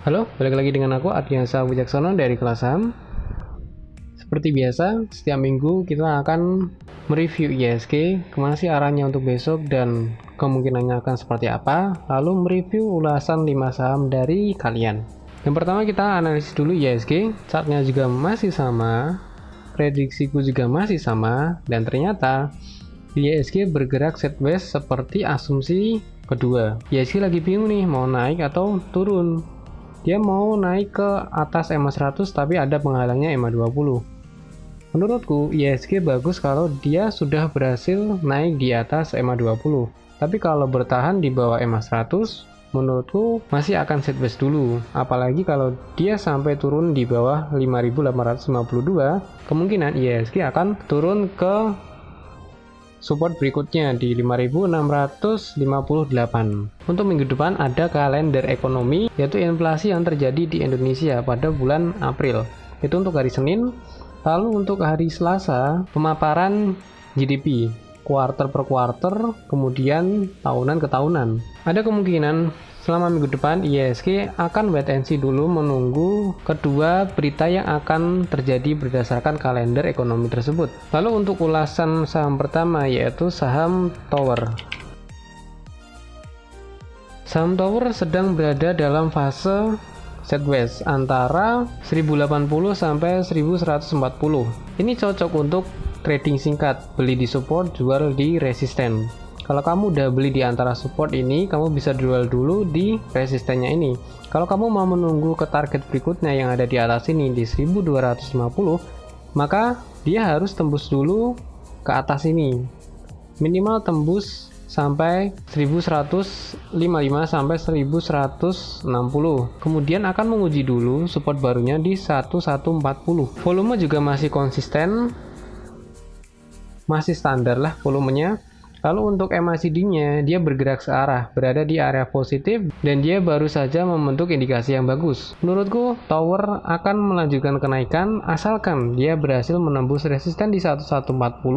Halo, balik lagi dengan aku Ardiansa Wijaksono dari kelas saham. Seperti biasa, setiap minggu kita akan mereview IHSG, kemana sih arahnya untuk besok dan kemungkinannya akan seperti apa, lalu mereview ulasan 5 saham dari kalian. Yang pertama kita analisis dulu IHSG, chartnya juga masih sama, prediksiku juga masih sama, dan ternyata IHSG bergerak sideways seperti asumsi kedua. IHSG lagi bingung nih, mau naik atau turun. Dia mau naik ke atas EMA 100 tapi ada penghalangnya EMA 20. Menurutku IHSG bagus kalau dia sudah berhasil naik di atas EMA 20. Tapi kalau bertahan di bawah EMA 100, menurutku masih akan sideways dulu. Apalagi kalau dia sampai turun di bawah 5.852, kemungkinan IHSG akan turun ke support berikutnya di 5.658. Untuk minggu depan ada kalender ekonomi, yaitu inflasi yang terjadi di Indonesia pada bulan April. Itu untuk hari Senin. Lalu untuk hari Selasa, pemaparan GDP kuartal per kuartal, kemudian tahunan ke tahunan. Ada kemungkinan selama minggu depan IHSG akan wait and see dulu menunggu kedua berita yang akan terjadi berdasarkan kalender ekonomi tersebut. Lalu untuk ulasan saham pertama yaitu saham Tower. Saham Tower sedang berada dalam fase sideways antara 1080 sampai 1140. Ini cocok untuk trading singkat, beli di support, jual di resisten. Kalau kamu udah beli di antara support ini, kamu bisa jual dulu di resistennya ini. Kalau kamu mau menunggu ke target berikutnya yang ada di atas ini di 1250, maka dia harus tembus dulu ke atas ini. Minimal tembus sampai 1155 sampai 1160. Kemudian akan menguji dulu support barunya di 1140. Volume juga masih konsisten, masih standar lah volumenya. Lalu untuk MACD-nya, dia bergerak searah, berada di area positif, dan dia baru saja membentuk indikasi yang bagus. Menurutku, Tower akan melanjutkan kenaikan asalkan dia berhasil menembus resisten di 1140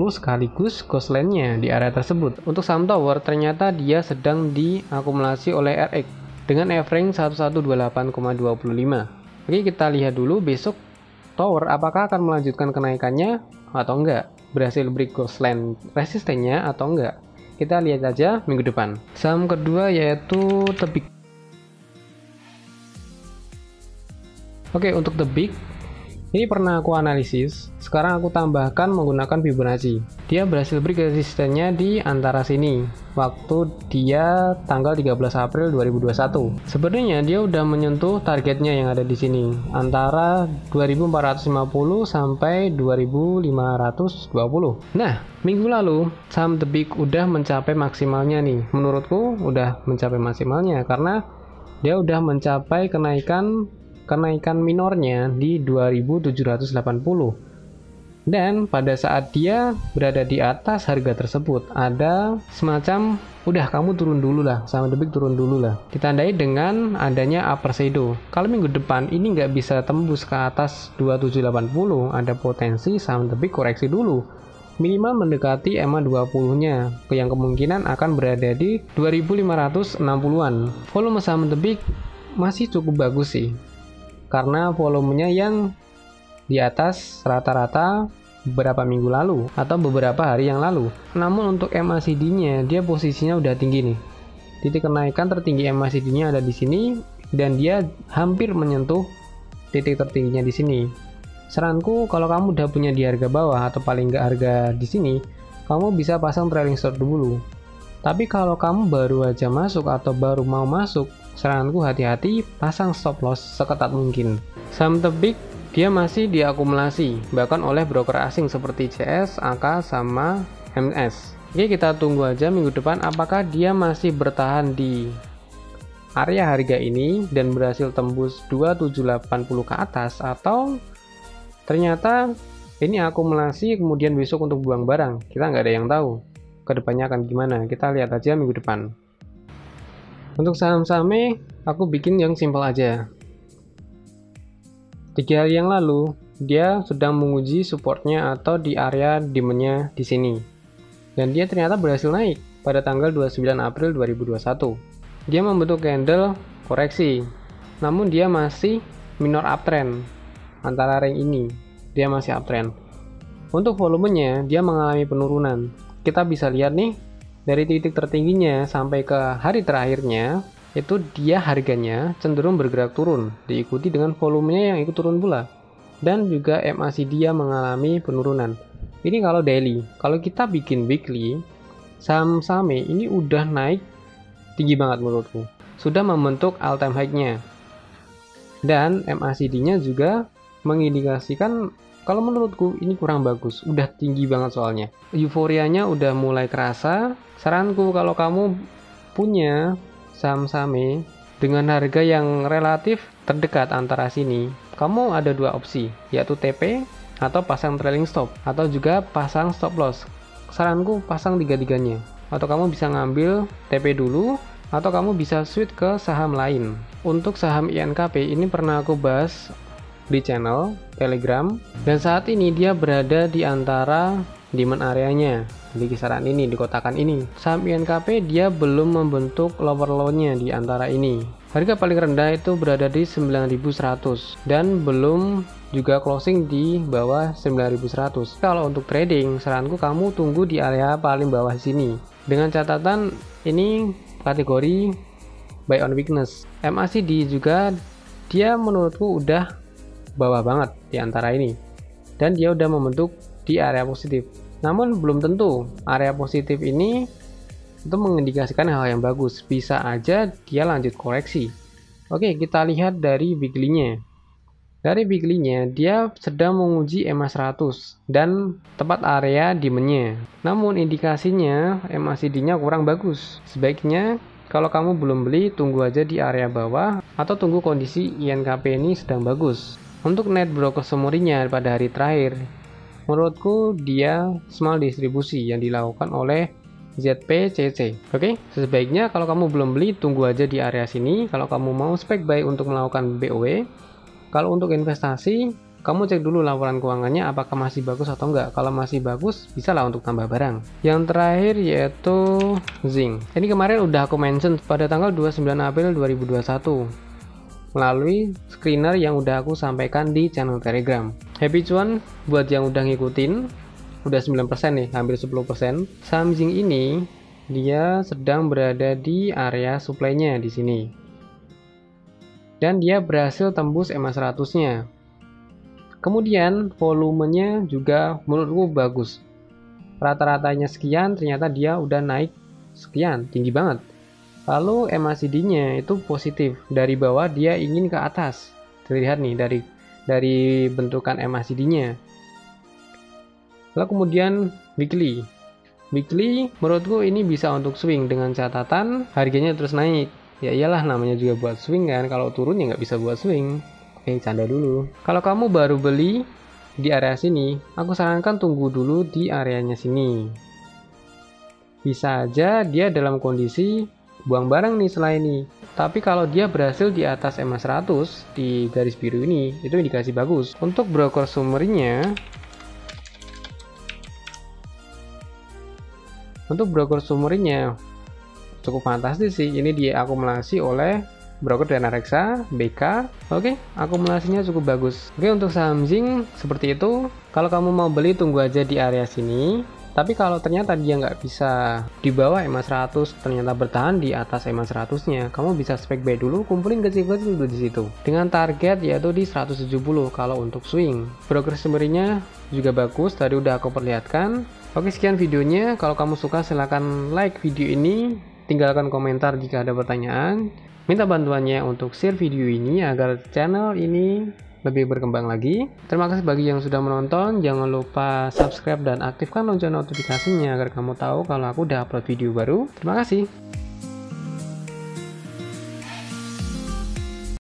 sekaligus ghost line-nya di area tersebut. Untuk saham Tower, ternyata dia sedang diakumulasi oleh RX dengan F-range 1128,25. Oke, kita lihat dulu besok Tower apakah akan melanjutkan kenaikannya atau enggak, berhasil break ghost line resistennya atau enggak. Kita lihat aja minggu depan. Saham kedua yaitu Tebik. Oke, untuk Tebik ini pernah aku analisis, sekarang aku tambahkan menggunakan Fibonacci. Dia berhasil break resistennya di antara sini waktu dia tanggal 13 April 2021. Sebenarnya dia udah menyentuh targetnya yang ada di sini antara 2450 sampai 2520. Nah, minggu lalu saham Tebik udah mencapai maksimalnya nih. Menurutku udah mencapai maksimalnya karena dia udah mencapai kenaikan minornya di 2780. Dan pada saat dia berada di atas harga tersebut ada semacam udah kamu turun dulu lah, saham Tebik turun dulu lah, ditandai dengan adanya upper shadow. Kalau minggu depan ini nggak bisa tembus ke atas 2780, ada potensi saham Tebik koreksi dulu, minimal mendekati EMA 20 nya yang kemungkinan akan berada di 2560-an. Volume saham Tebik masih cukup bagus sih, karena volumenya yang di atas rata-rata beberapa minggu lalu atau beberapa hari yang lalu. Namun untuk MACD-nya dia posisinya udah tinggi nih. Titik kenaikan tertinggi MACD-nya ada di sini dan dia hampir menyentuh titik tertingginya di sini. Saranku kalau kamu udah punya di harga bawah atau paling nggak harga di sini, kamu bisa pasang trailing stop dulu. Tapi kalau kamu baru aja masuk atau baru mau masuk, saranku hati-hati pasang stop loss seketat mungkin. Saham Tebik dia masih diakumulasi bahkan oleh broker asing seperti CS, AK, sama MS. Oke, kita tunggu aja minggu depan apakah dia masih bertahan di area harga ini dan berhasil tembus 2780 ke atas atau ternyata ini akumulasi kemudian besok untuk buang barang. Kita nggak ada yang tahu kedepannya akan gimana. Kita lihat aja minggu depan. Untuk saham-sahamnya aku bikin yang simpel aja. 3 hari yang lalu dia sedang menguji supportnya atau di area demand-nya di sini, dan dia ternyata berhasil naik pada tanggal 29 April 2021. Dia membentuk candle koreksi namun dia masih minor uptrend. Antara rank ini dia masih uptrend. Untuk volumenya dia mengalami penurunan. Kita bisa lihat nih, dari titik tertingginya sampai ke hari terakhirnya itu dia harganya cenderung bergerak turun, diikuti dengan volumenya yang ikut turun pula. Dan juga MACD dia mengalami penurunan. Ini kalau daily. Kalau kita bikin weekly, saham SAME ini udah naik tinggi banget menurutku. Sudah membentuk all time high-nya. Dan MACD-nya juga mengindikasikan kalau menurutku ini kurang bagus. Udah tinggi banget soalnya. Euforianya udah mulai kerasa. Saranku kalau kamu punya saham SAME dengan harga yang relatif terdekat antara sini, kamu ada dua opsi, yaitu TP atau pasang trailing stop, atau juga pasang stop loss. Saranku pasang tiga-tiganya, atau kamu bisa ngambil TP dulu, atau kamu bisa switch ke saham lain. Untuk saham INKP ini pernah aku bahas di channel Telegram, dan saat ini dia berada di antara demand areanya, di kisaran ini, di kotakan ini. Saham INKP dia belum membentuk lower low-nya di antara ini. Harga paling rendah itu berada di 9.100 dan belum juga closing di bawah 9.100. Kalau untuk trading, saranku kamu tunggu di area paling bawah sini. Dengan catatan ini kategori buy on weakness. MACD juga dia menurutku udah bawah banget di antara ini. Dan dia udah membentuk di area positif. Namun belum tentu area positif ini itu mengindikasikan hal yang bagus. Bisa aja dia lanjut koreksi. Oke, kita lihat dari weekly-nya. Dari weekly-nya dia sedang menguji EMA 100 dan tepat area demand-nya. Namun indikasinya MACD-nya kurang bagus. Sebaiknya kalau kamu belum beli, tunggu aja di area bawah atau tunggu kondisi INKP ini sedang bagus. Untuk net broker summary-nya pada hari terakhir, menurutku dia small distribusi yang dilakukan oleh ZPCC. Oke, sebaiknya kalau kamu belum beli, tunggu aja di area sini. Kalau kamu mau spek buy untuk melakukan BOW, kalau untuk investasi, kamu cek dulu laporan keuangannya apakah masih bagus atau enggak. Kalau masih bagus, bisa lah untuk tambah barang. Yang terakhir yaitu Zinc. Ini kemarin udah aku mention pada tanggal 29 April 2021 melalui screener yang udah aku sampaikan di channel Telegram. Happy cuan buat yang udah ngikutin, udah 9% nih, hampir 10%. Saham Zinc ini dia sedang berada di area supply-nya di sini. Dan dia berhasil tembus EMA 100-nya. Kemudian volumenya juga menurutku bagus. Rata-ratanya sekian, ternyata dia udah naik sekian, tinggi banget. Lalu MACD-nya itu positif, dari bawah dia ingin ke atas. Terlihat nih dari bentukan MACD-nya. Lalu kemudian weekly. Weekly menurutku ini bisa untuk swing dengan catatan harganya terus naik. Ya iyalah, namanya juga buat swing kan, kalau turun ya nggak bisa buat swing. Oke, canda dulu. Kalau kamu baru beli di area sini, aku sarankan tunggu dulu di areanya sini. Bisa aja dia dalam kondisi buang barang nih setelah ini. Tapi kalau dia berhasil di atas EMA 100 di garis biru ini, itu indikasi bagus. Untuk broker summary-nya, cukup fantastis sih. Ini diakumulasi oleh broker Dana Reksa, BK. Oke, akumulasinya cukup bagus. Oke, untuk saham Zinc seperti itu. Kalau kamu mau beli, tunggu aja di area sini. Tapi kalau ternyata dia nggak bisa di bawah EMA 100, ternyata bertahan di atas EMA 100-nya, kamu bisa spek buy dulu, kumpulin kecil-kecil di situ. Dengan target yaitu di 170 kalau untuk swing. Broker summary-nya juga bagus, tadi udah aku perlihatkan. Oke, sekian videonya. Kalau kamu suka silahkan like video ini, tinggalkan komentar jika ada pertanyaan. Minta bantuannya untuk share video ini agar channel ini lebih berkembang lagi. Terima kasih bagi yang sudah menonton. Jangan lupa subscribe dan aktifkan lonceng notifikasinya agar kamu tahu kalau aku udah upload video baru. Terima kasih.